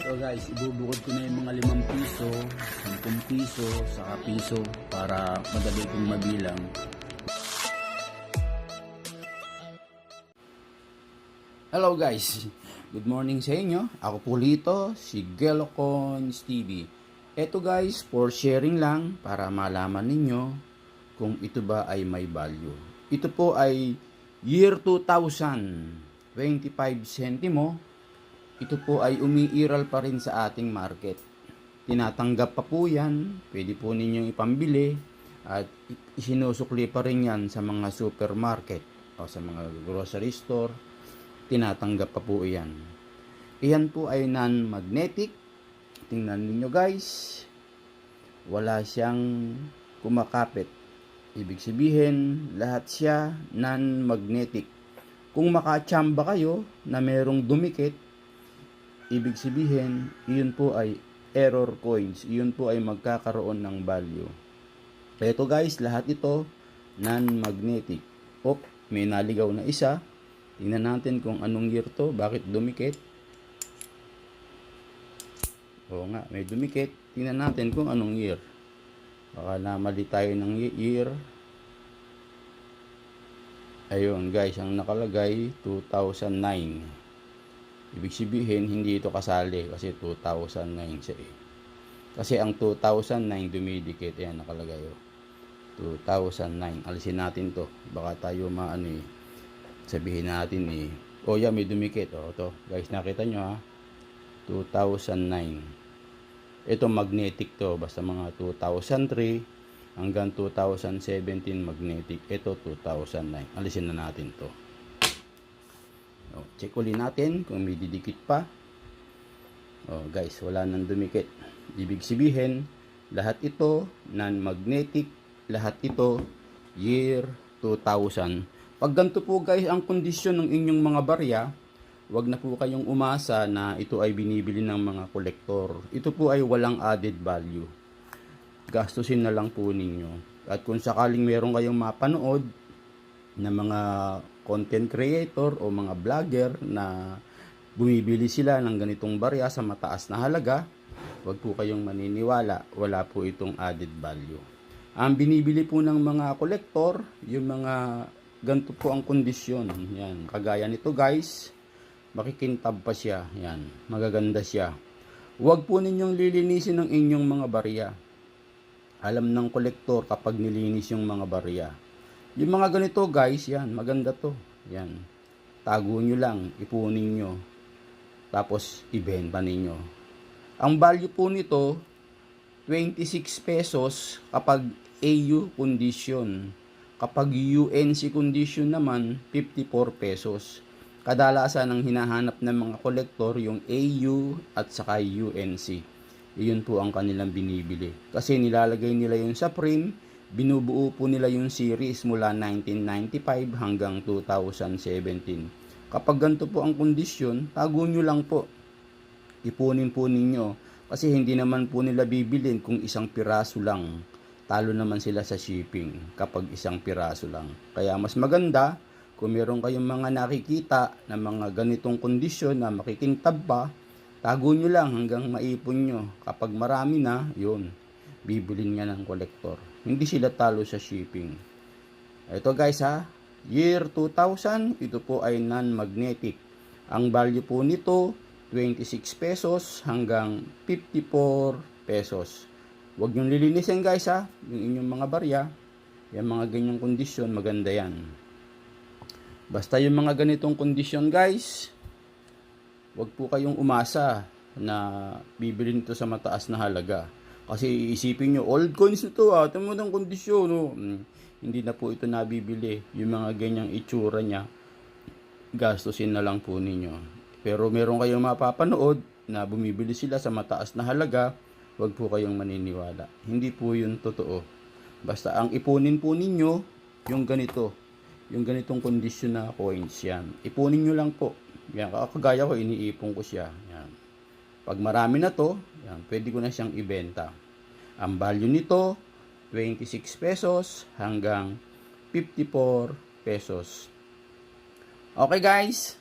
So guys, ibubukod ko na yung mga 5 piso, 10 piso, saka piso para madali kong mabilang. Hello guys, good morning sa inyo. Ako po Lito, si Gelocons TV. Eto guys, for sharing lang para malaman ninyo kung ito ba ay may value. Ito po ay year 2000, 25 sentimo. Ito po ay umiiral pa rin sa ating market. Tinatanggap pa po yan, pwede po ninyong ipambili at isinusukli pa rin yan sa mga supermarket o sa mga grocery store. Tinatanggap pa po yan. Iyan po ay non-magnetic. Tingnan niyo guys, wala siyang kumakapit. Ibig sabihin, lahat siya non-magnetic. Kung makachamba kayo na merong dumikit, ibig sabihin, iyon po ay error coins. Iyon po ay magkakaroon ng value. Ito guys, lahat ito non-magnetic. May naligaw na isa. Tingnan natin kung anong year to, bakit dumikit. Oo nga, may dumikit. Tingnan natin kung anong year. Baka namali tayo ng year. Ayun guys, ang nakalagay 2009. Ibig sabihin, hindi ito kasali kasi 2009 siya eh. Kasi ang 2009 dumidikit. Ayan, nakalagay oh. 2009. Alisin natin to. Baka tayo sabihin natin eh. Oh yeah, may dumikit. Oh, to. Guys, nakita nyo ha. 2009. Ito magnetic to. Basta mga 2003 hanggang 2017 magnetic. Ito 2009. Alisin na natin to. Check ulit natin kung may didikit pa. Guys, wala nang dumikit. Ibig sabihin, lahat ito non-magnetic, lahat ito year 2000. Pag ganito po guys ang kondisyon ng inyong mga barya, wag na po kayong umasa na ito ay binibili ng mga kolektor. Ito po ay walang added value. Gastusin na lang po ninyo. At kung sakaling meron kayong mapanood na mga content creator o mga vlogger na bumibili sila ng ganitong barya sa mataas na halaga, wag po kayong maniniwala, wala po itong added value. Ang binibili po ng mga kolektor, yung mga ganito po ang kondisyon. Yan, kagaya nito guys, makikintab pa siya. Yan, magaganda siya. Wag po ninyong lilinisin ng inyong mga barya. Alam ng kolektor kapag nilinis yung mga barya. Yung mga ganito guys, yan, maganda to. Yan. Tago nyo lang, ipunin nyo. Tapos, ibenta ninyo. Ang value po nito, 26 pesos kapag AU condition. Kapag UNC condition naman, 54 pesos. Kadalasan ang hinahanap ng mga kolektor yung AU at saka UNC. Iyon po ang kanilang binibili. Kasi nilalagay nila yun sa frame. Binubuo po nila yung series mula 1995 hanggang 2017. Kapag ganito po ang kondisyon, tago nyo lang po. Ipunin po ninyo. Kasi hindi naman po nila bibilin kung isang piraso lang. Talo naman sila sa shipping kapag isang piraso lang. Kaya mas maganda kung meron kayong mga nakikita na mga ganitong kondisyon na makikintab pa, tago nyo lang hanggang maipon nyo. Kapag marami na, yun, bibilin nga ng kolektor. Hindi sila talo sa shipping. Ito guys ha, year 2000, ito po ay non-magnetic. Ang value po nito, 26 pesos hanggang 54 pesos. Huwag niyong lilinisin guys ha, yung inyong mga barya. Yung mga ganyang kondisyon, maganda yan. Basta yung mga ganitong kondisyon guys, huwag po kayong umasa na bibili nito sa mataas na halaga. Kasi iisipin nyo, old coins na ito ha, tamo ng kondisyon. No? Hindi na po ito nabibili. Yung mga ganyang itsura niya, gastusin na lang po ninyo. Pero meron kayong mapapanood na bumibili sila sa mataas na halaga, wag po kayong maniniwala. Hindi po yun totoo. Basta ang ipunin po ninyo, yung ganito. Yung ganitong kondisyon na coins yan. Ipunin nyo lang po. Yan, kagaya ko, iniipon ko siya. Yan. Pag marami na to, yan, pwede ko na siyang ibenta. Ang value nito, 26 pesos hanggang 54 pesos. Okay guys,